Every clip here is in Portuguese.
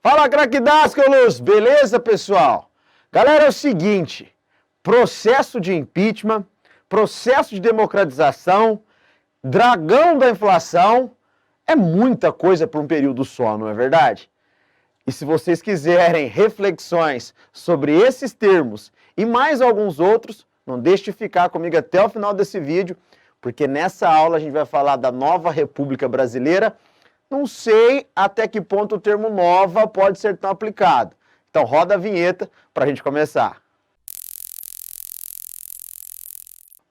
Fala, craquidásculos! Beleza, pessoal? Galera, é o seguinte, processo de impeachment, processo de democratização, dragão da inflação, é muita coisa para um período só, não é verdade? E se vocês quiserem reflexões sobre esses termos e mais alguns outros, não deixe de ficar comigo até o final desse vídeo, porque nessa aula a gente vai falar da nova República Brasileira. Não sei até que ponto o termo nova pode ser tão aplicado. Então roda a vinheta para a gente começar.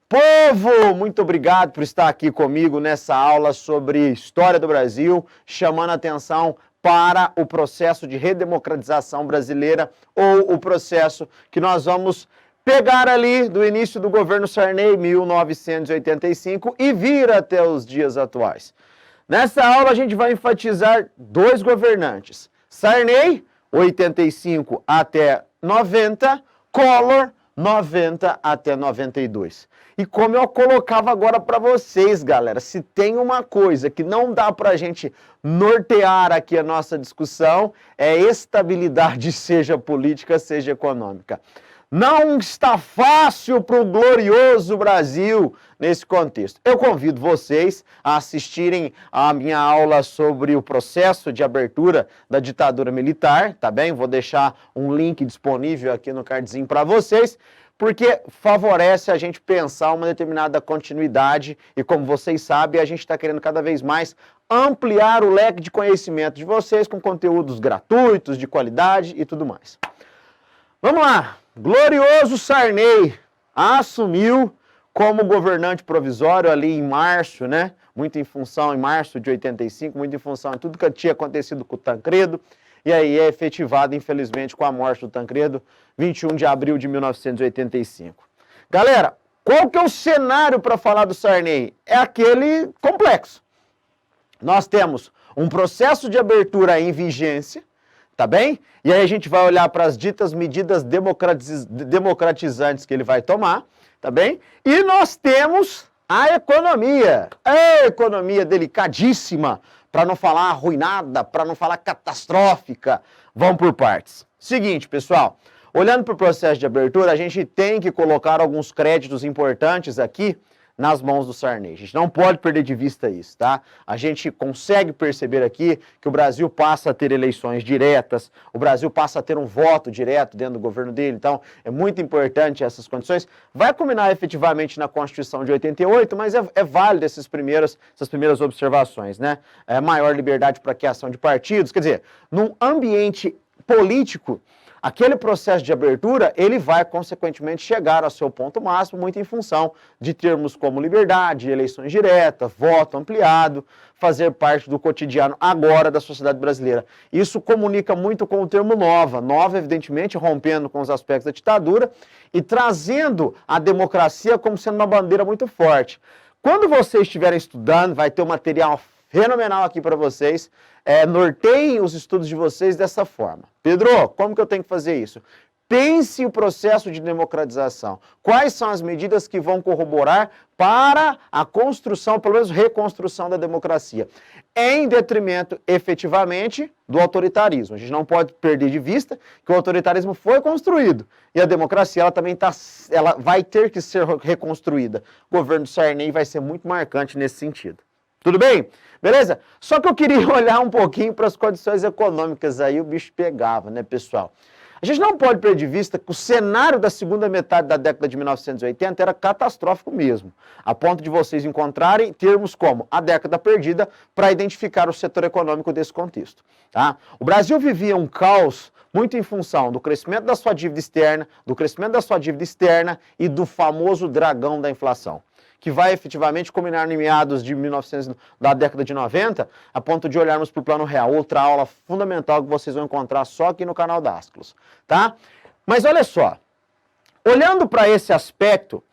Povo, muito obrigado por estar aqui comigo nessa aula sobre história do Brasil, chamando a atenção para o processo de redemocratização brasileira ou o processo que nós vamos pegar ali do início do governo Sarney, 1985, e vir até os dias atuais. Nessa aula a gente vai enfatizar dois governantes, Sarney, 85 até 90, Collor, 90 até 92. E como eu colocava agora para vocês, galera, se tem uma coisa que não dá para a gente nortear aqui a nossa discussão, é estabilidade, seja política, seja econômica. Não está fácil para o glorioso Brasil nesse contexto. Eu convido vocês a assistirem a minha aula sobre o processo de abertura da ditadura militar, tá bem? Vou deixar um link disponível aqui no cardzinho para vocês, porque favorece a gente pensar uma determinada continuidade e, como vocês sabem, a gente está querendo cada vez mais ampliar o leque de conhecimento de vocês com conteúdos gratuitos, de qualidade e tudo mais. Vamos lá! Glorioso Sarney assumiu como governante provisório ali em março, né? Muito em função, em março de 85, muito em função de tudo que tinha acontecido com o Tancredo. E aí é efetivado, infelizmente, com a morte do Tancredo, 21 de abril de 1985. Galera, qual que é o cenário para falar do Sarney? É aquele complexo. Nós temos um processo de abertura em vigência, tá bem? E aí a gente vai olhar para as ditas medidas democratizantes que ele vai tomar, tá bem? E nós temos a economia delicadíssima, para não falar arruinada, para não falar catastrófica. Vamos por partes. Seguinte, pessoal, olhando para o processo de abertura, a gente tem que colocar alguns créditos importantes aqui nas mãos do Sarney. A gente não pode perder de vista isso, tá? A gente consegue perceber aqui que o Brasil passa a ter eleições diretas, o Brasil passa a ter um voto direto dentro do governo dele, então é muito importante essas condições. Vai culminar efetivamente na Constituição de 88, mas é válido essas primeiras observações, né? É maior liberdade para criação de partidos, quer dizer, num ambiente político, aquele processo de abertura, ele vai, consequentemente, chegar ao seu ponto máximo, muito em função de termos como liberdade, eleições diretas, voto ampliado, fazer parte do cotidiano agora da sociedade brasileira. Isso comunica muito com o termo nova. Nova, evidentemente, rompendo com os aspectos da ditadura e trazendo a democracia como sendo uma bandeira muito forte. Quando vocês estiverem estudando, vai ter um material fenomenal aqui para vocês. Norteiem os estudos de vocês dessa forma. Pedro, como que eu tenho que fazer isso? Pense o processo de democratização. Quais são as medidas que vão corroborar para a construção, pelo menos reconstrução da democracia, em detrimento, efetivamente, do autoritarismo. A gente não pode perder de vista que o autoritarismo foi construído e a democracia ela vai ter que ser reconstruída. O governo do Sarney vai ser muito marcante nesse sentido. Tudo bem? Beleza? Só que eu queria olhar um pouquinho para as condições econômicas, aí o bicho pegava, né, pessoal? A gente não pode perder de vista que o cenário da segunda metade da década de 1980 era catastrófico mesmo, a ponto de vocês encontrarem termos como a década perdida para identificar o setor econômico desse contexto, tá? O Brasil vivia um caos muito em função do crescimento da sua dívida externa, e do famoso dragão da inflação, que vai efetivamente culminar em meados de 1900, da década de 90, a ponto de olharmos para o plano real. Outra aula fundamental que vocês vão encontrar só aqui no canal Dasclos, tá? Mas olha só, olhando para esse aspecto,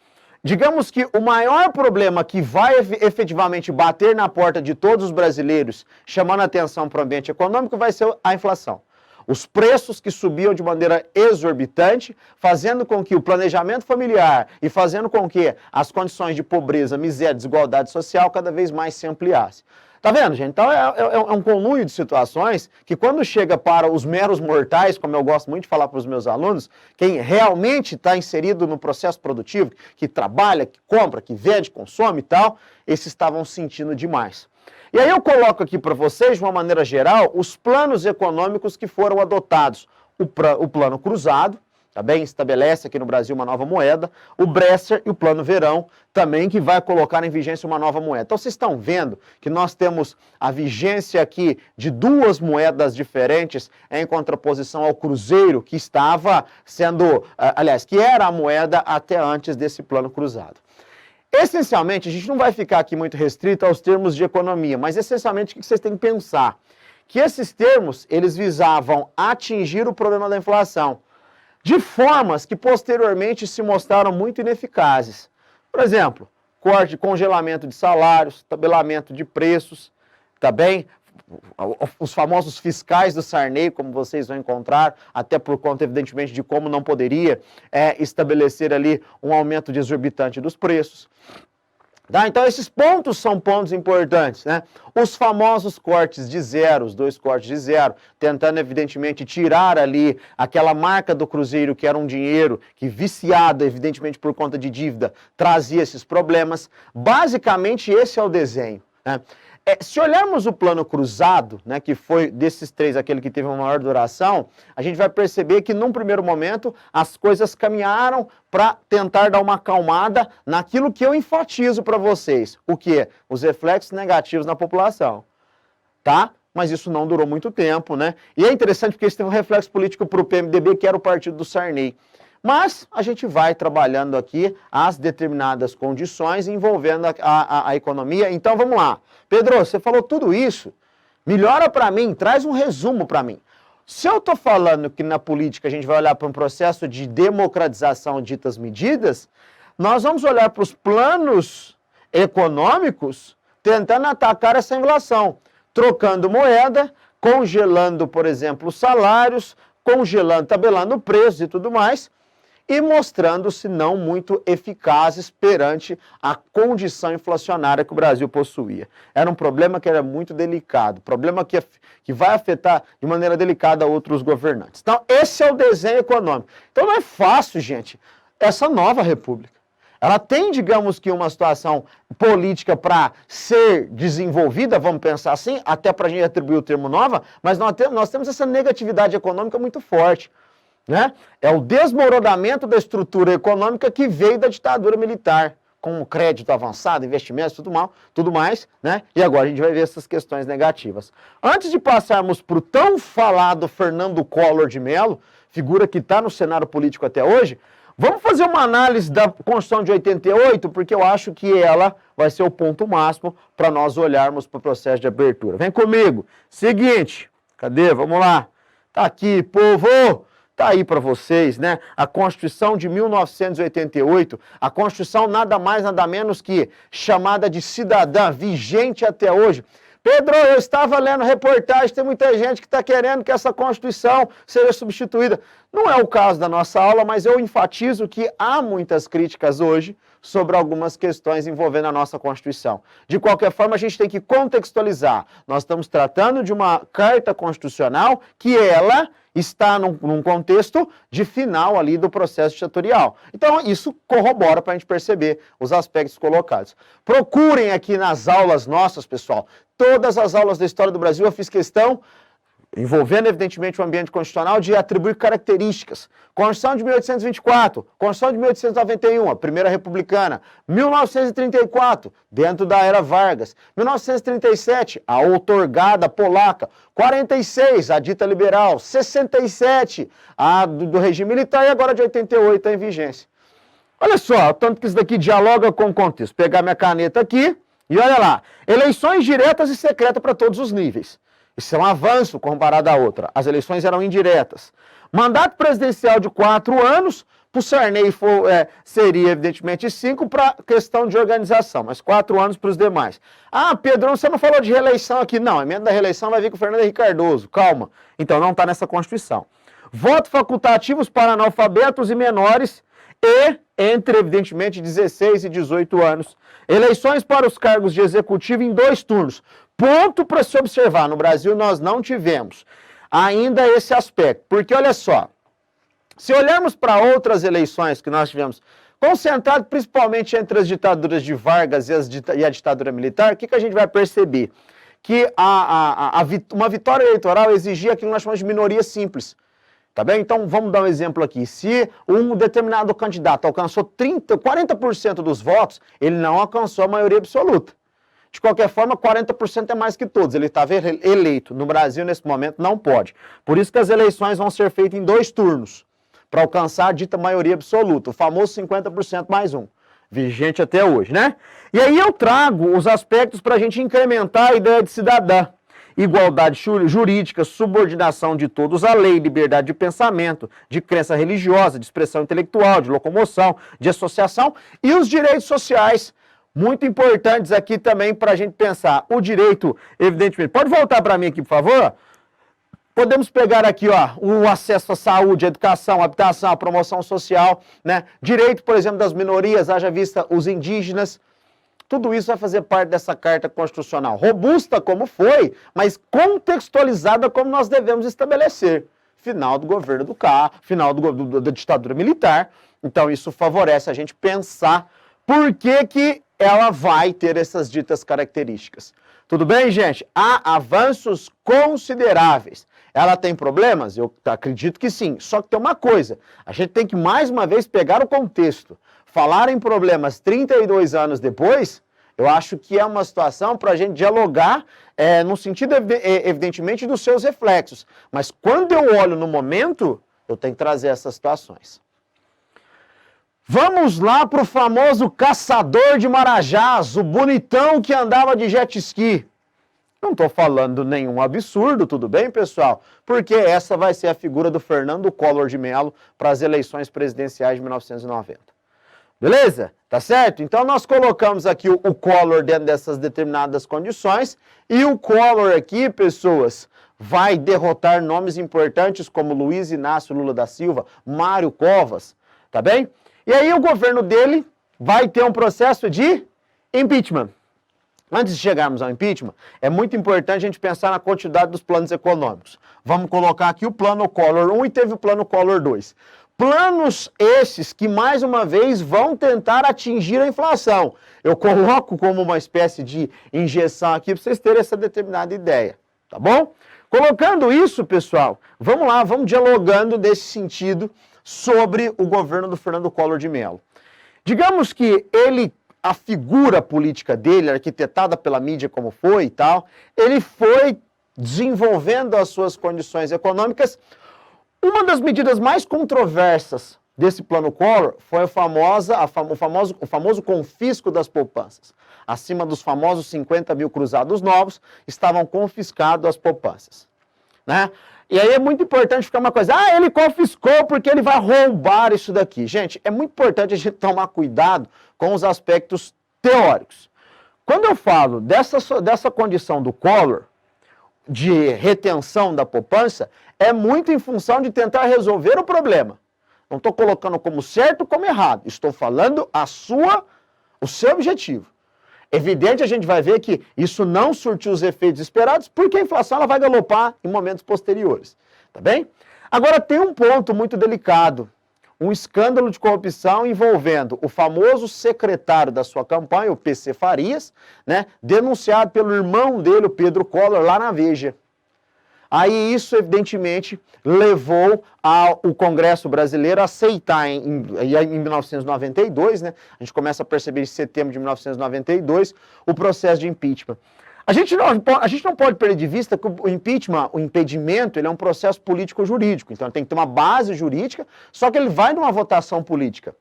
digamos que o maior problema que vai efetivamente bater na porta de todos os brasileiros, chamando a atenção para o ambiente econômico, vai ser a inflação. Os preços que subiam de maneira exorbitante, fazendo com que o planejamento familiar e fazendo com que as condições de pobreza, miséria, desigualdade social cada vez mais se ampliassem. Tá vendo, gente? Então é um conluio de situações que quando chega para os meros mortais, como eu gosto muito de falar para os meus alunos, quem realmente está inserido no processo produtivo, que trabalha, que compra, que vende, consome e tal, esses estavam sentindo demais. E aí eu coloco aqui para vocês, de uma maneira geral, os planos econômicos que foram adotados. O plano cruzado, tá bem? Estabelece aqui no Brasil uma nova moeda, o Bresser e o Plano Verão também, que vai colocar em vigência uma nova moeda. Então vocês estão vendo que nós temos a vigência aqui de duas moedas diferentes em contraposição ao cruzeiro, que estava sendo, aliás, que era a moeda até antes desse plano cruzado. Essencialmente, a gente não vai ficar aqui muito restrito aos termos de economia, mas essencialmente o que vocês têm que pensar? Que esses termos, eles visavam atingir o problema da inflação, de formas que posteriormente se mostraram muito ineficazes. Por exemplo, corte, congelamento de salários, tabelamento de preços, tá bem? Os famosos fiscais do Sarney, como vocês vão encontrar, até por conta, evidentemente, de como não poderia estabelecer ali um aumento exorbitante dos preços. Tá? Então, esses pontos são pontos importantes, né? Os famosos cortes de zero, os dois cortes de zero, tentando, evidentemente, tirar ali aquela marca do Cruzeiro, que era um dinheiro que, viciado, evidentemente, por conta de dívida, trazia esses problemas. Basicamente, esse é o desenho, né? Se olharmos o plano cruzado, né, que foi desses três aquele que teve uma maior duração, a gente vai perceber que num primeiro momento as coisas caminharam para tentar dar uma acalmada naquilo que eu enfatizo para vocês. O que? Os reflexos negativos na população, tá? Mas isso não durou muito tempo, né? E é interessante porque isso teve um reflexo político para o PMDB, que era o partido do Sarney. Mas a gente vai trabalhando aqui as determinadas condições envolvendo a economia. Então vamos lá. Pedro, você falou tudo isso. Melhora para mim, traz um resumo para mim. Se eu estou falando que na política a gente vai olhar para um processo de democratização ditas medidas, nós vamos olhar para os planos econômicos tentando atacar essa inflação, trocando moeda, congelando, por exemplo, os salários, congelando, tabelando preços e tudo mais, e mostrando-se não muito eficazes perante a condição inflacionária que o Brasil possuía. Era um problema que era muito delicado, problema que vai afetar de maneira delicada outros governantes. Então, esse é o desenho econômico. Então, não é fácil, gente, essa nova república. Ela tem, digamos que, uma situação política para ser desenvolvida, vamos pensar assim, até para a gente atribuir o termo nova, mas nós temos essa negatividade econômica muito forte. Né? É o desmoronamento da estrutura econômica que veio da ditadura militar, com crédito avançado, investimentos, tudo mais, né? E agora a gente vai ver essas questões negativas. Antes de passarmos para o tão falado Fernando Collor de Mello, figura que está no cenário político até hoje, vamos fazer uma análise da Constituição de 88, porque eu acho que ela vai ser o ponto máximo para nós olharmos para o processo de abertura. Vem comigo. Seguinte, cadê? Vamos lá. Tá aqui, povo! Tá aí para vocês, né? A Constituição de 1988, a Constituição nada mais, nada menos que chamada de cidadã, vigente até hoje. Pedro, eu estava lendo reportagem, tem muita gente que está querendo que essa Constituição seja substituída. Não é o caso da nossa aula, mas eu enfatizo que há muitas críticas hoje sobre algumas questões envolvendo a nossa Constituição. De qualquer forma, a gente tem que contextualizar. Nós estamos tratando de uma carta constitucional que ela está num contexto de final ali do processo ditatorial. Então, isso corrobora para a gente perceber os aspectos colocados. Procurem aqui nas aulas nossas, pessoal, todas as aulas da história do Brasil, eu fiz questão, envolvendo evidentemente o ambiente constitucional, de atribuir características. Constituição de 1824, Constituição de 1891, a primeira republicana, 1934, dentro da era Vargas, 1937, a outorgada polaca, 46, a dita liberal, 67, a do regime militar, e agora de 88 está em vigência. Olha só, tanto que isso daqui dialoga com o contexto. Vou pegar minha caneta aqui e olha lá, eleições diretas e secretas para todos os níveis. Isso é um avanço comparado à outra. As eleições eram indiretas. Mandato presidencial de 4 anos, para o Sarney seria, evidentemente, 5 para questão de organização, mas 4 anos para os demais. Ah, Pedrão, você não falou de reeleição aqui. Não, a emenda da reeleição vai vir com o Fernando Henrique Cardoso. Calma. Então não está nessa Constituição. Voto facultativos para analfabetos e menores e entre, evidentemente, 16 e 18 anos. Eleições para os cargos de executivo em 2 turnos. ponto para se observar. No Brasil, nós não tivemos ainda esse aspecto. Porque, olha só, se olharmos para outras eleições que nós tivemos, concentrado principalmente entre as ditaduras de Vargas e a ditadura militar, o que a gente vai perceber? Que uma vitória eleitoral exigia aquilo que nós chamamos de minoria simples. Tá bem? Então, vamos dar um exemplo aqui. Se um determinado candidato alcançou 40% dos votos, ele não alcançou a maioria absoluta. De qualquer forma, 40% é mais que todos. Ele estava eleito. No Brasil, nesse momento, não pode. Por isso que as eleições vão ser feitas em 2 turnos, para alcançar a dita maioria absoluta, o famoso 50% mais 1. Vigente até hoje, né? E aí eu trago os aspectos para a gente incrementar a ideia de cidadã. Igualdade jurídica, subordinação de todos à lei, liberdade de pensamento, de crença religiosa, de expressão intelectual, de locomoção, de associação e os direitos sociais, muito importantes aqui também para a gente pensar. O direito, evidentemente, pode voltar para mim aqui, por favor? Podemos pegar aqui, ó, o acesso à saúde, à educação, à habitação, à promoção social, né? Direito, por exemplo, das minorias, haja vista os indígenas. Tudo isso vai fazer parte dessa Carta Constitucional, robusta como foi, mas contextualizada como nós devemos estabelecer. Final do governo do K, final da ditadura militar. Então isso favorece a gente pensar por que ela vai ter essas ditas características. Tudo bem, gente? Há avanços consideráveis. Ela tem problemas? Eu acredito que sim. Só que tem uma coisa, a gente tem que mais uma vez pegar o contexto. Falar em problemas 32 anos depois, eu acho que é uma situação para a gente dialogar no sentido, evidentemente, dos seus reflexos. Mas quando eu olho no momento, eu tenho que trazer essas situações. Vamos lá para o famoso caçador de Marajás, o bonitão que andava de jet ski. Não estou falando nenhum absurdo, tudo bem, pessoal? Porque essa vai ser a figura do Fernando Collor de Mello para as eleições presidenciais de 1990. Beleza? Tá certo? Então nós colocamos aqui o Collor dentro dessas determinadas condições e o Collor aqui, pessoas, vai derrotar nomes importantes como Luiz Inácio Lula da Silva, Mário Covas, tá bem? E aí o governo dele vai ter um processo de impeachment. Antes de chegarmos ao impeachment, é muito importante a gente pensar na quantidade dos planos econômicos. Vamos colocar aqui o plano Collor 1 e teve o plano Collor 2. Planos esses que, mais uma vez, vão tentar atingir a inflação. Eu coloco como uma espécie de injeção aqui para vocês terem essa determinada ideia, tá bom? Colocando isso, pessoal, vamos lá, vamos dialogando nesse sentido sobre o governo do Fernando Collor de Mello. Digamos que ele, a figura política dele, arquitetada pela mídia como foi e tal, ele foi desenvolvendo as suas condições econômicas. Uma das medidas mais controversas desse plano Collor foi o famoso confisco das poupanças. Acima dos famosos 50 mil cruzados novos, estavam confiscadas as poupanças, né? E aí é muito importante ficar uma coisa, ele confiscou porque ele vai roubar isso daqui. Gente, é muito importante a gente tomar cuidado com os aspectos teóricos. Quando eu falo dessa condição do Collor, de retenção da poupança, é muito em função de tentar resolver o problema. Não estou colocando como certo ou como errado, estou falando o seu objetivo. Evidente, a gente vai ver que isso não surtiu os efeitos esperados, porque a inflação ela vai galopar em momentos posteriores, tá bem? Agora, tem um ponto muito delicado, um escândalo de corrupção envolvendo o famoso secretário da sua campanha, o PC Farias, né, denunciado pelo irmão dele, o Pedro Collor, lá na Veja. Aí isso, evidentemente, levou o Congresso brasileiro a aceitar, em 1992, né? A gente começa a perceber em setembro de 1992, o processo de impeachment. A gente não pode perder de vista que o impeachment, o impedimento, ele é um processo político-jurídico. Então, tem que ter uma base jurídica, só que ele vai numa votação política.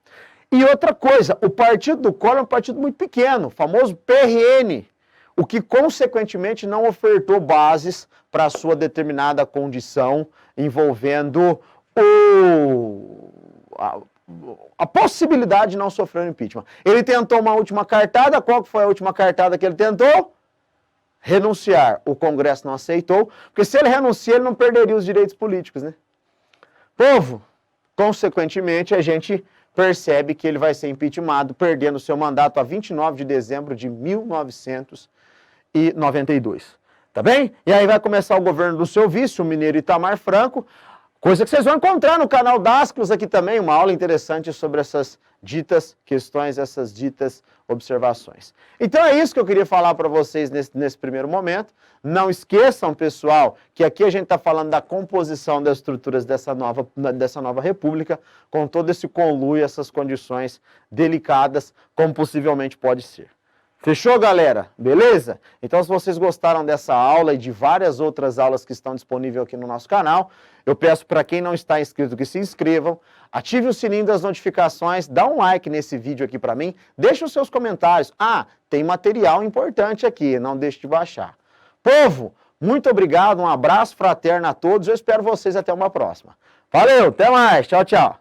E outra coisa, o partido do Collor é um partido muito pequeno, o famoso PRN, o que, consequentemente, não ofertou bases para a sua determinada condição envolvendo a possibilidade de não sofrer um impeachment. Ele tentou uma última cartada. Qual foi a última cartada que ele tentou? Renunciar. O Congresso não aceitou, porque se ele renunciar, ele não perderia os direitos políticos, né? Povo, consequentemente, a gente percebe que ele vai ser impeachmentado, perdendo seu mandato a 29 de dezembro de 1992. 1892. Tá bem? E aí vai começar o governo do seu vice, o mineiro Itamar Franco, coisa que vocês vão encontrar no canal Dasclos aqui também, uma aula interessante sobre essas ditas questões, essas ditas observações. Então é isso que eu queria falar para vocês nesse primeiro momento. Não esqueçam, pessoal, que aqui a gente está falando da composição das estruturas dessa nova república, com todo esse conluio, essas condições delicadas, como possivelmente pode ser. Fechou, galera? Beleza? Então, se vocês gostaram dessa aula e de várias outras aulas que estão disponíveis aqui no nosso canal, eu peço para quem não está inscrito que se inscrevam, ative o sininho das notificações, dá um like nesse vídeo aqui para mim, deixe os seus comentários. Ah, tem material importante aqui, não deixe de baixar. Povo, muito obrigado, um abraço fraterno a todos, eu espero vocês até uma próxima. Valeu, até mais, tchau, tchau.